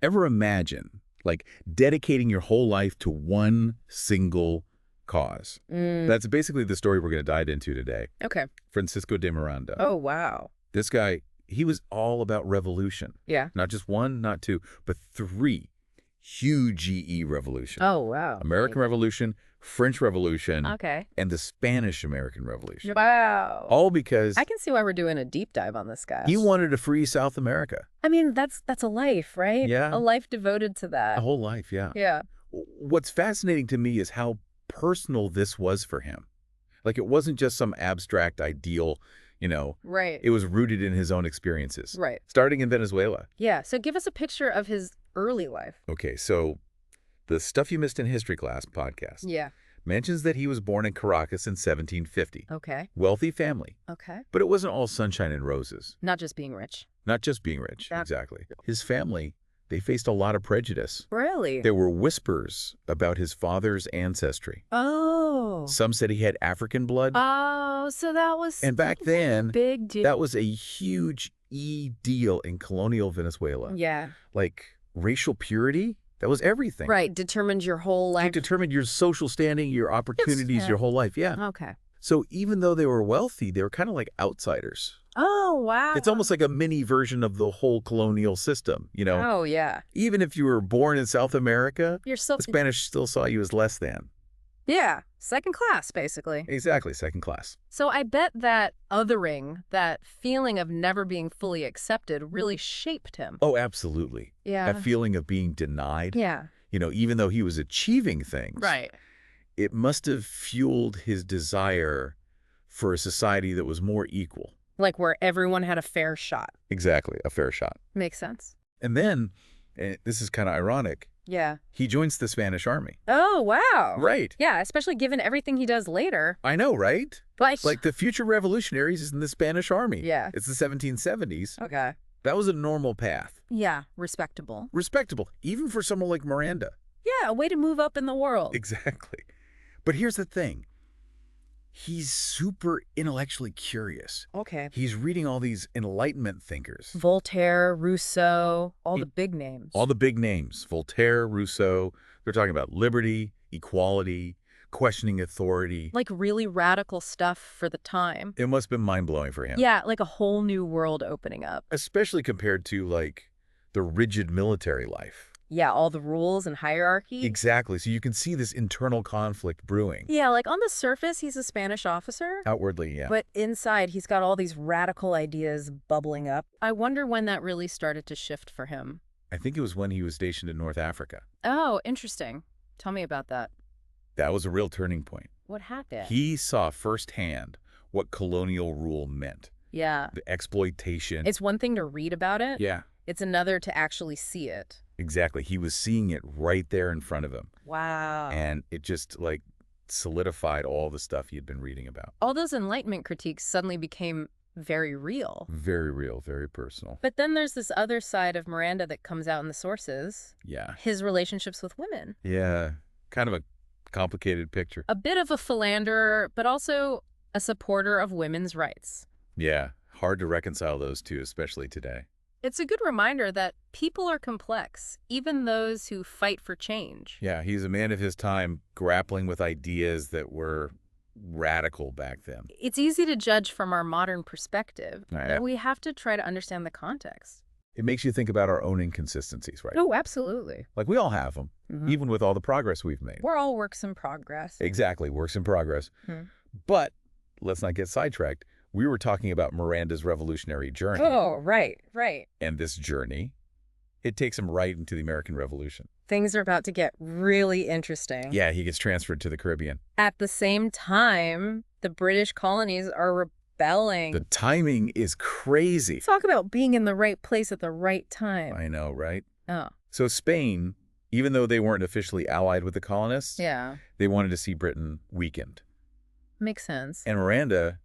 Ever imagine, like, dedicating your whole life to one single cause? That's basically the story we're going to dive into today. Okay. Francisco de Miranda. Oh, wow. This guy, he was all about revolution. Yeah. Not just one, not two, but three huge GE revolution. Oh, wow. American Revolution, French Revolution, Okay. and the Spanish-American Revolution. Wow. All because I can see why we're doing a deep dive on this guy. he wanted to free South America. I mean, that's a life, right? Yeah. A life devoted to that. A whole life, yeah. Yeah. What's fascinating to me is how personal this was for him. Like, it wasn't just some abstract ideal, Right. It was rooted in his own experiences. Right. Starting in Venezuela. Yeah. So give us a picture of his early life. Okay, so the Stuff You Missed in History Class podcast Yeah. mentions that he was born in Caracas in 1750. Okay. Wealthy family. Okay. But it wasn't all sunshine and roses. Not just being rich. Not just being rich, Yeah. exactly. His family, they faced a lot of prejudice. Really? There were whispers about his father's ancestry. Oh. Some said he had African blood. Oh, so that was And back then, big deal. that was a huge deal in colonial Venezuela. Yeah. Like, racial purity, that was everything. Right. Determined your whole life. It determined your social standing, your opportunities, yeah. your whole life, yeah. Okay. So even though they were wealthy, they were kind of like outsiders. Oh, wow. It's almost like a mini version of the whole colonial system, Oh, yeah. Even if you were born in South America, You're still... the Spanish still saw you as less than. Yeah. Second class, basically. Exactly, second class. So I bet that othering, that feeling of never being fully accepted, really shaped him. Oh, absolutely. Yeah. That feeling of being denied. Yeah. Even though he was achieving things. Right. It must have fueled his desire for a society that was more equal. Like where everyone had a fair shot. Exactly, a fair shot. Makes sense. And then, this is kind of ironic, Yeah. he joins the Spanish army. Oh, wow. Right. Yeah, especially given everything he does later. I know, right? Like the future revolutionaries is in the Spanish army. Yeah. It's the 1770s. Okay. That was a normal path. Yeah, respectable. Respectable, even for someone like Miranda. Yeah, a way to move up in the world. Exactly. But here's the thing. He's super intellectually curious. Okay. He's reading all these Enlightenment thinkers. Voltaire, Rousseau, all the big names. All the big names. Voltaire, Rousseau. They're talking about liberty, equality, questioning authority. Like really radical stuff for the time. It must have been mind-blowing for him. Yeah, like a whole new world opening up. Especially compared to, like, the rigid military life. Yeah, all the rules and hierarchy. Exactly. So you can see this internal conflict brewing. Yeah, like on the surface, he's a Spanish officer. Outwardly, yeah. But inside, he's got all these radical ideas bubbling up. I wonder when that really started to shift for him. I think it was when he was stationed in North Africa. Oh, interesting. Tell me about that. That was a real turning point. What happened? He saw firsthand what colonial rule meant. Yeah. The exploitation. It's one thing to read about it. Yeah, It's another to actually see it. exactly. He was seeing it right there in front of him. Wow. And it just, like, solidified all the stuff he had been reading about. All those Enlightenment critiques suddenly became very real. Very real, very personal. But then there's this other side of Miranda that comes out in the sources. Yeah. His relationships with women. Yeah. Kind of a complicated picture. A bit of a philanderer, but also a supporter of women's rights. Yeah. Hard to reconcile those two, especially today. It's a good reminder that people are complex, even those who fight for change. Yeah, he's a man of his time, grappling with ideas that were radical back then. It's easy to judge from our modern perspective, Yeah. but we have to try to understand the context. It makes you think about our own inconsistencies, right? Oh, absolutely. Like, we all have them, even with all the progress we've made. We're all works in progress. Exactly, works in progress. But let's not get sidetracked. We were talking about Miranda's revolutionary journey. Oh, right. And this journey, it takes him right into the American Revolution. Things are about to get really interesting. Yeah, he gets transferred to the Caribbean. At the same time, the British colonies are rebelling. The timing is crazy. Talk about being in the right place at the right time. I know, right? Oh. So Spain, even though they weren't officially allied with the colonists, Yeah. they wanted to see Britain weakened. Makes sense. And Miranda,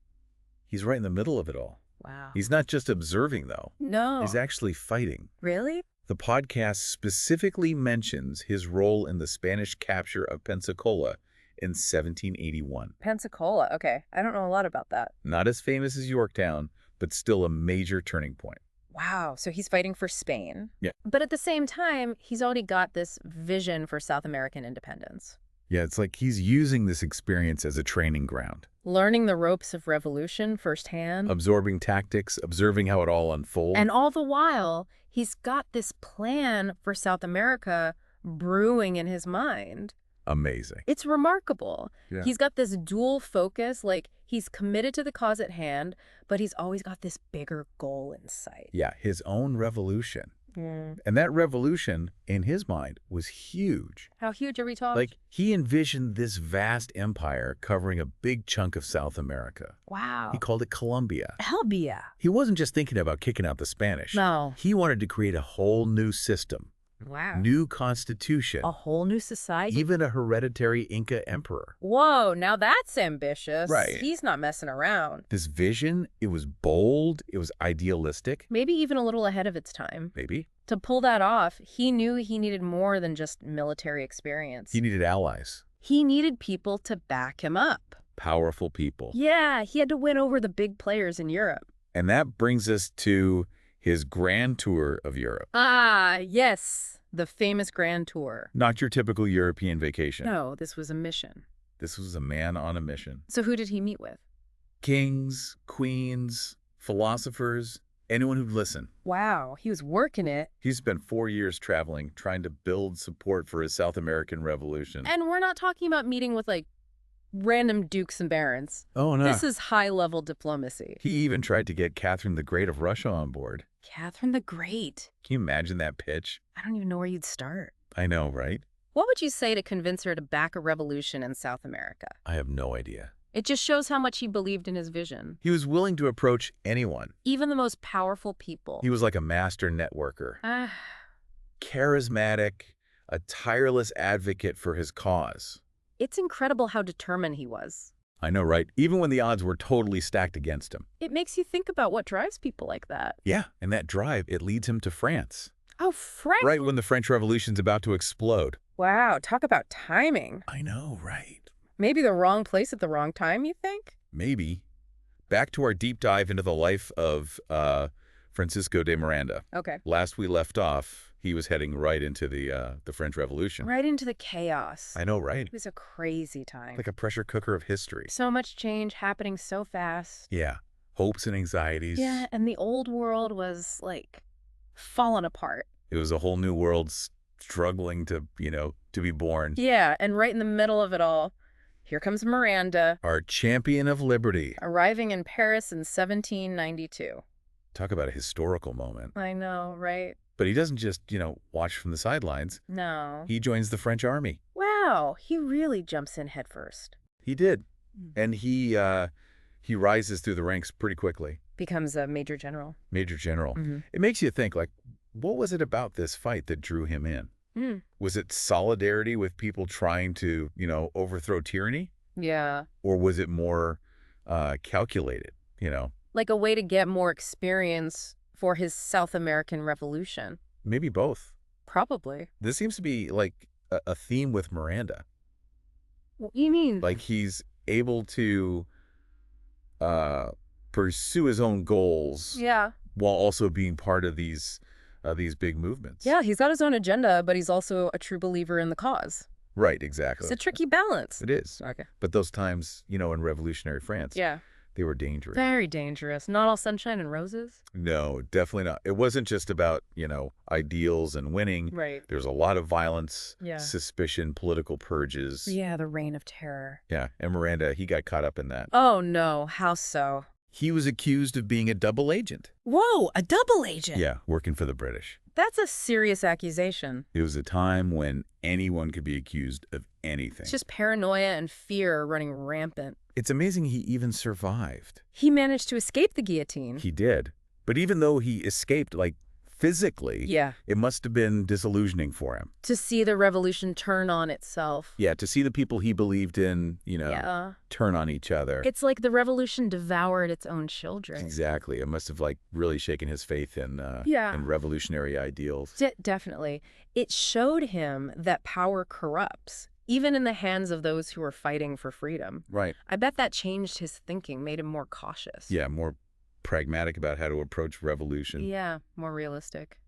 he's right in the middle of it all. Wow. He's not just observing, though. No. He's actually fighting. Really? The podcast specifically mentions his role in the Spanish capture of Pensacola in 1781. Pensacola. Okay. I don't know a lot about that. Not as famous as Yorktown, but still a major turning point. Wow, so he's fighting for Spain. Yeah. But at the same time, he's already got this vision for South American independence. Yeah, it's like he's using this experience as a training ground. Learning the ropes of revolution firsthand. Absorbing tactics, observing how it all unfolds. And all the while, he's got this plan for South America brewing in his mind. Amazing. It's remarkable. Yeah. He's got this dual focus, like he's committed to the cause at hand, but he's always got this bigger goal in sight. Yeah, his own revolution. Mm. And that revolution, in his mind, was huge. How huge are we talking? Like, he envisioned this vast empire covering a big chunk of South America. Wow. He called it Colombia. Helbia. He wasn't just thinking about kicking out the Spanish. No. He wanted to create a whole new system, Wow. new constitution, A whole new society? even a hereditary Inca emperor. Whoa, now that's ambitious. Right. He's not messing around. This vision, it was bold, it was idealistic, Maybe even a little ahead of its time. maybe. To pull that off, he knew he needed more than just military experience. He needed allies, He needed people to back him up. powerful people. Yeah, he had to win over the big players in Europe. And that brings us to his grand tour of Europe. Ah, yes, the famous Grand Tour. Not your typical European vacation. No, this was a mission. This was a man on a mission. So who did he meet with? Kings, queens, philosophers, anyone who'd listen. Wow, he was working it. He spent 4 years traveling, trying to build support for his South American revolution. And we're not talking about meeting with, like, random dukes and barons. Oh, no. This is high-level diplomacy. He even tried to get Catherine the Great of Russia on board. Catherine the Great. Can you imagine that pitch? I don't even know where you'd start. I know, right? What would you say to convince her to back a revolution in South America? I have no idea. It just shows how much he believed in his vision. He was willing to approach anyone. Even the most powerful people. He was like a master networker. Ah, Charismatic, a tireless advocate for his cause. it's incredible how determined he was. I know, right? Even when the odds were totally stacked against him. It makes you think about what drives people like that. Yeah, and that drive, it leads him to France. Oh, Frank! Right when the French Revolution's about to explode. Wow, talk about timing. I know, right? Maybe the wrong place at the wrong time, you think? Maybe. Back to our deep dive into the life of Francisco de Miranda. Okay. Last we left off, he was heading right into the French Revolution. Right into the chaos. I know, right? It was a crazy time. Like a pressure cooker of history. So much change happening so fast. Yeah. Hopes and anxieties. Yeah, and the old world was, like, falling apart. It was a whole new world struggling to, to be born. Yeah, and right in the middle of it all, here comes Miranda, Our champion of liberty. arriving in Paris in 1792. Talk about a historical moment. I know, right? But he doesn't just, watch from the sidelines. No. He joins the French army. Wow, he really jumps in headfirst. He did. Mm. And he rises through the ranks pretty quickly. Becomes a major general. Major general. Mm-hmm. It makes you think, like, what was it about this fight that drew him in? Mm. Was it solidarity with people trying to, overthrow tyranny? Yeah. Or was it more calculated, Like a way to get more experience for his South American Revolution. Maybe both. Probably. This seems to be like a theme with Miranda. What do you mean? Like he's able to pursue his own goals Yeah. while also being part of these big movements. Yeah, he's got his own agenda, but he's also a true believer in the cause. Right, exactly. It's a tricky balance. It is. Okay. But those times, in revolutionary France, Yeah. they were dangerous. Very dangerous. Not all sunshine and roses. No, definitely not. It wasn't just about, ideals and winning. Right. There was a lot of violence, Yeah. suspicion, political purges. Yeah, the reign of terror. Yeah, and Miranda, he got caught up in that. Oh, no. How so? He was accused of being a double agent. Whoa, a double agent. Yeah, working for the British. That's a serious accusation. It was a time when anyone could be accused of anything. It's just paranoia and fear running rampant. It's amazing he even survived. He managed to escape the guillotine. He did. But even though he escaped, physically, Yeah. it must have been disillusioning for him. To see the revolution turn on itself. Yeah, to see the people he believed in, Yeah. turn on each other. It's like the revolution devoured its own children. Exactly. It must have really shaken his faith in Yeah. in revolutionary ideals. Definitely. It showed him that power corrupts, even in the hands of those who are fighting for freedom. Right. I bet that changed his thinking, made him more cautious. Yeah, more pragmatic about how to approach revolution. Yeah, more realistic.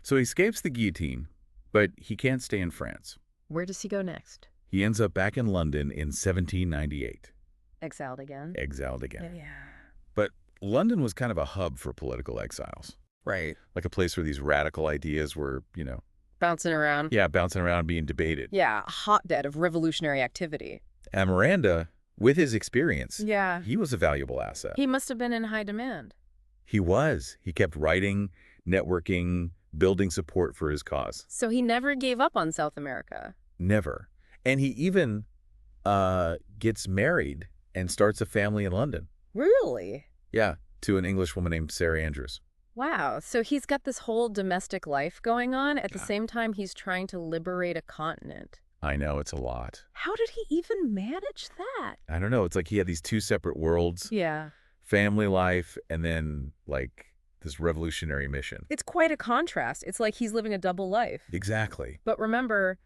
So he escapes the guillotine, but he can't stay in France. Where does he go next? He ends up back in London in 1798. Exiled again? Exiled again. Yeah. But London was kind of a hub for political exiles. Right. Like a place where these radical ideas were, Bouncing around. yeah, bouncing around being debated. Yeah, a hotbed of revolutionary activity. And Miranda, with his experience, Yeah. he was a valuable asset. He must have been in high demand. He was. He kept writing, networking, building support for his cause. So he never gave up on South America. Never. And he even gets married and starts a family in London. Really? Yeah, to an English woman named Sarah Andrews. Wow. So he's got this whole domestic life going on. At the Yeah. same time, he's trying to liberate a continent. I know, it's a lot. How did he even manage that? I don't know. It's like he had these two separate worlds, Yeah. family life, and then, like, this revolutionary mission. It's quite a contrast. It's like he's living a double life. Exactly. But remember,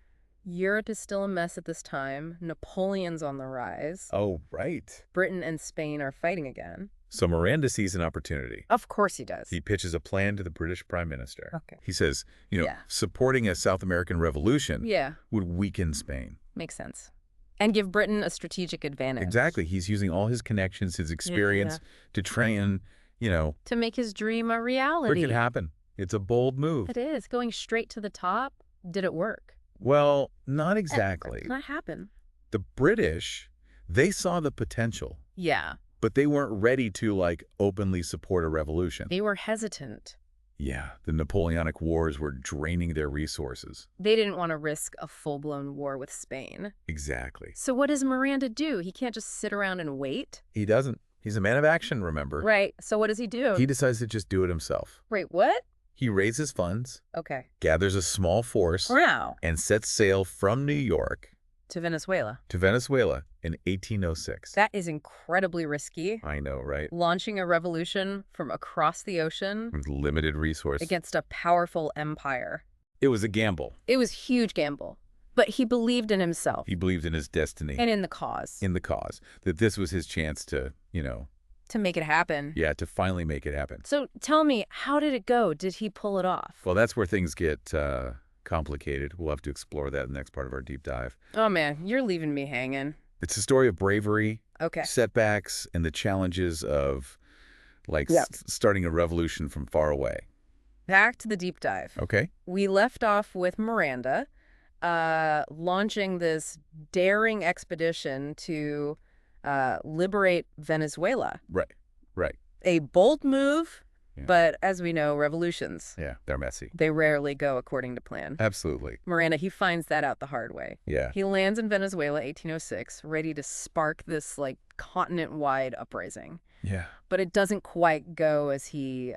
Europe is still a mess at this time. Napoleon's on the rise. Oh, right. Britain and Spain are fighting again. So Miranda sees an opportunity. Of course he does. He pitches a plan to the British Prime Minister. Okay. He says, Yeah. supporting a South American revolution Yeah, would weaken Spain. makes sense. And give Britain a strategic advantage. Exactly. He's using all his connections, his experience to try and, To make his dream a make reality. it happen. It's a bold move. It is. Going straight to the top. Did it work? Well, not exactly. Not happen. The British, they saw the potential, Yeah. but they weren't ready to, like, openly support a revolution. They were hesitant. Yeah, the Napoleonic Wars were draining their resources. They didn't want to risk a full-blown war with Spain. Exactly. So what does Miranda do? He can't just sit around and wait? He doesn't. He's a man of action, remember? Right. So what does he do? He decides to just do it himself. Wait, what? He raises funds, Okay. gathers a small force, Wow. and sets sail from New York To Venezuela. to Venezuela in 1806. That is incredibly risky. I know, right? Launching a revolution from across the ocean With limited resource. against a powerful empire. It was a gamble. It was a huge gamble. But he believed in himself He believed in his destiny, and in the cause in the cause, that this was his chance to, to make it happen. yeah, to finally make it happen. So tell me, how did it go? Did he pull it off? Well, that's where things get complicated. We'll have to explore that in the next part of our deep dive. Oh, man, you're leaving me hanging. It's a story of bravery, Okay. setbacks, and the challenges of, like, Yep. starting a revolution from far away. Back to the deep dive. Okay? We left off with Miranda launching this daring expedition to liberate Venezuela. Right. Right. A bold move, Yeah. but as we know, revolutions, Yeah, they're messy. they rarely go according to plan. Absolutely. Miranda, he finds that out the hard way. Yeah. He lands in Venezuela, 1806, ready to spark this, like, continent-wide uprising. Yeah. But it doesn't quite go as he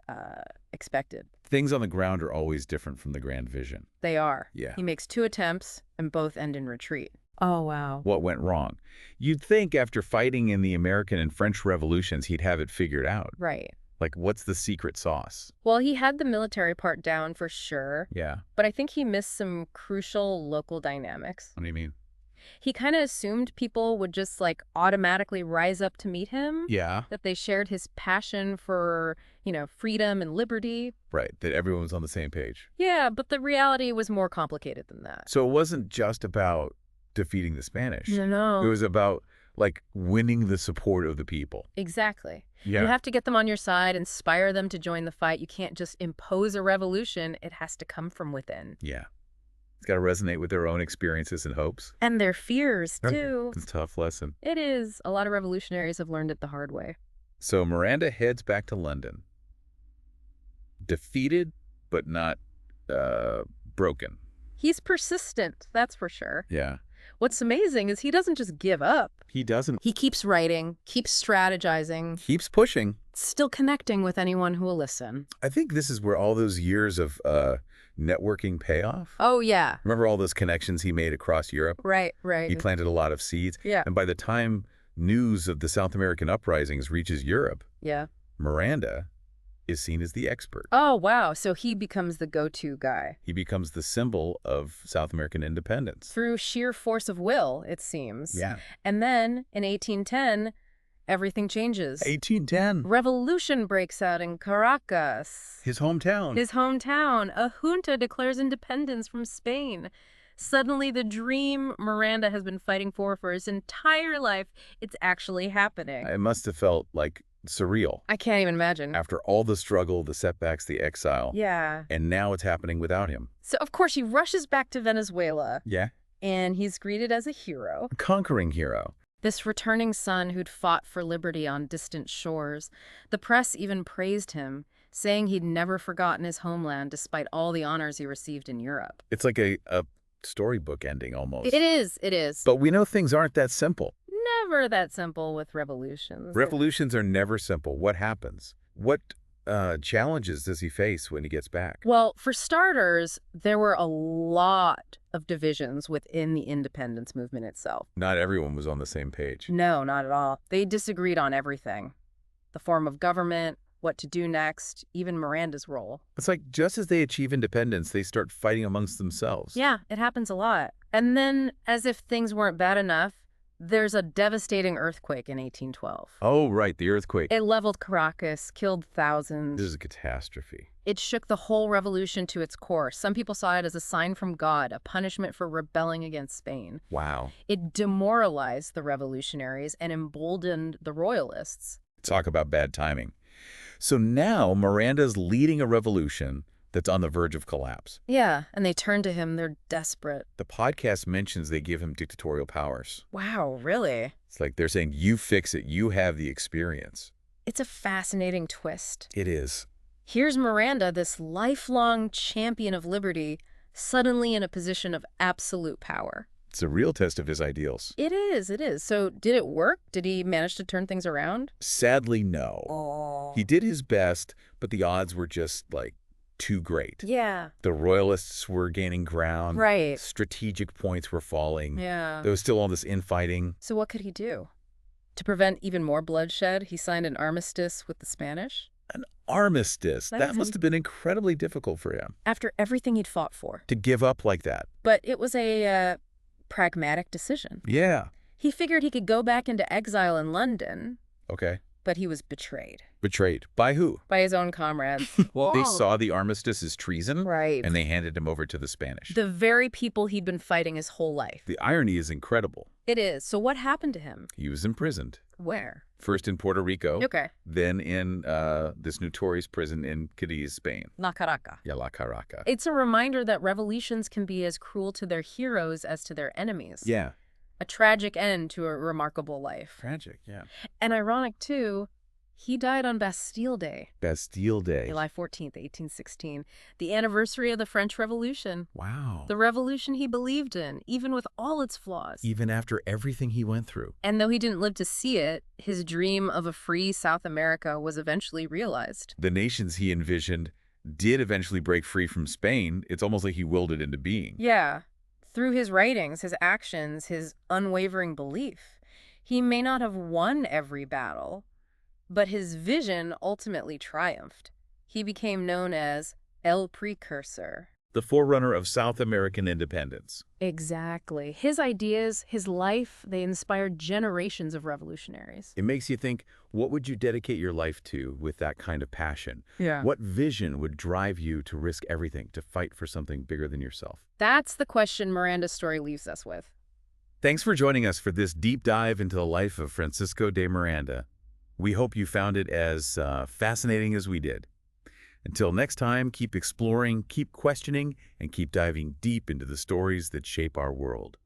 expected. Things on the ground are always different from the grand vision. They are. Yeah. He makes 2 attempts, and both end in retreat. Oh, wow. What went wrong? You'd think after fighting in the American and French revolutions, he'd have it figured out. Right. Like, what's the secret sauce? Well, he had the military part down for sure, Yeah. but I think he missed some crucial local dynamics. What do you mean? He kind of assumed people would just, like, automatically rise up to meet him. Yeah. That they shared his passion for, freedom and liberty. Right. That everyone was on the same page. Yeah, but the reality was more complicated than that. So it wasn't just about defeating the Spanish. No. It was about, like, winning the support of the people. Exactly. Yeah. You have to get them on your side, inspire them to join the fight. You can't just impose a revolution. It has to come from within. Yeah. It's got to resonate with their own experiences and hopes. And their fears, too. It's a tough lesson. It is. A lot of revolutionaries have learned it the hard way. So Miranda heads back to London. Defeated, but not broken. He's persistent, that's for sure. Yeah. What's amazing is he doesn't just give up. He doesn't. He keeps writing, keeps strategizing, Keeps pushing. still connecting with anyone who will listen. I think this is where all those years of networking pay off. Oh, yeah. Remember all those connections he made across Europe? Right. He planted a lot of seeds. Yeah. And by the time news of the South American uprisings reaches Europe, Yeah. Miranda is seen as the expert. Oh, wow. So he becomes the go-to guy. He becomes the symbol of South American independence. Through sheer force of will, it seems. Yeah. And then, in 1810, everything changes. 1810. Revolution breaks out in Caracas, His hometown. his hometown. A junta declares independence from Spain. Suddenly, the dream Miranda has been fighting for his entire life, it's actually happening. It must have felt like surreal. I can't even imagine. After all the struggle, the setbacks, the exile. Yeah. And now it's happening without him. So, of course, he rushes back to Venezuela, Yeah. and he's greeted as a hero. A conquering hero. This returning son who'd fought for liberty on distant shores. The press even praised him, saying he'd never forgotten his homeland despite all the honors he received in Europe. It's like a storybook ending almost. It is. But we know things aren't that simple. Never that simple with revolutions. Revolutions are never simple. What happens? What challenges does he face when he gets back? Well, for starters, there were a lot of divisions within the independence movement itself. Not everyone was on the same page. No, not at all. They disagreed on everything. The form of government, what to do next, even Miranda's role. It's like just as they achieve independence, they start fighting amongst themselves. Yeah, it happens a lot. And then, as if things weren't bad enough, there's a devastating earthquake in 1812. Oh, right, the earthquake. It leveled Caracas, killed thousands. This is a catastrophe. It shook the whole revolution to its core. Some people saw it as a sign from God, a punishment for rebelling against Spain. Wow. It demoralized the revolutionaries and emboldened the royalists. Talk about bad timing. So now Miranda's leading a revolution that's on the verge of collapse. Yeah, and they turn to him. They're desperate. The podcast mentions they give him dictatorial powers. Wow, really? It's like they're saying, you fix it. You have the experience. It's a fascinating twist. It is. Here's Miranda, this lifelong champion of liberty, suddenly in a position of absolute power. It's a real test of his ideals. It is. So did it work? Did he manage to turn things around? Sadly, no. Oh. He did his best, but the odds were just, like, too great. Yeah. The royalists were gaining ground. Right. Strategic points were falling. Yeah. There was still all this infighting. So what could he do? To prevent even more bloodshed, he signed an armistice with the Spanish. An armistice. That That is must have been incredibly difficult for him. After everything he'd fought for. To give up like that. But it was a pragmatic decision. Yeah. He figured he could go back into exile in London, Okay. but he was betrayed Betrayed. By who? by his own comrades. They saw the armistice as treason, Right. and they handed him over to the Spanish. The very people he'd been fighting his whole life. The irony is incredible. It is. So what happened to him? He was imprisoned. Where? First in Puerto Rico, Okay. then in this notorious prison in Cadiz, Spain. La Caraca. Yeah, La Caraca. It's a reminder that revolutions can be as cruel to their heroes as to their enemies. Yeah. A tragic end to a remarkable life. Tragic, yeah. And ironic, too, he died on Bastille Day, Bastille Day. July 14th, 1816, the anniversary of the French Revolution. Wow. The revolution he believed in, even with all its flaws. Even after everything he went through. And though he didn't live to see it, his dream of a free South America was eventually realized. The nations he envisioned did eventually break free from Spain. It's almost like he willed it into being. Yeah. Through his writings, his actions, his unwavering belief. He may not have won every battle, but his vision ultimately triumphed. He became known as El Precursor. The forerunner of South American independence. Exactly. His ideas, his life, they inspired generations of revolutionaries. It makes you think, what would you dedicate your life to with that kind of passion? Yeah. What vision would drive you to risk everything, to fight for something bigger than yourself? That's the question Miranda's story leaves us with. Thanks for joining us for this deep dive into the life of Francisco de Miranda. We hope you found it as fascinating as we did. Until next time, keep exploring, keep questioning, and keep diving deep into the stories that shape our world.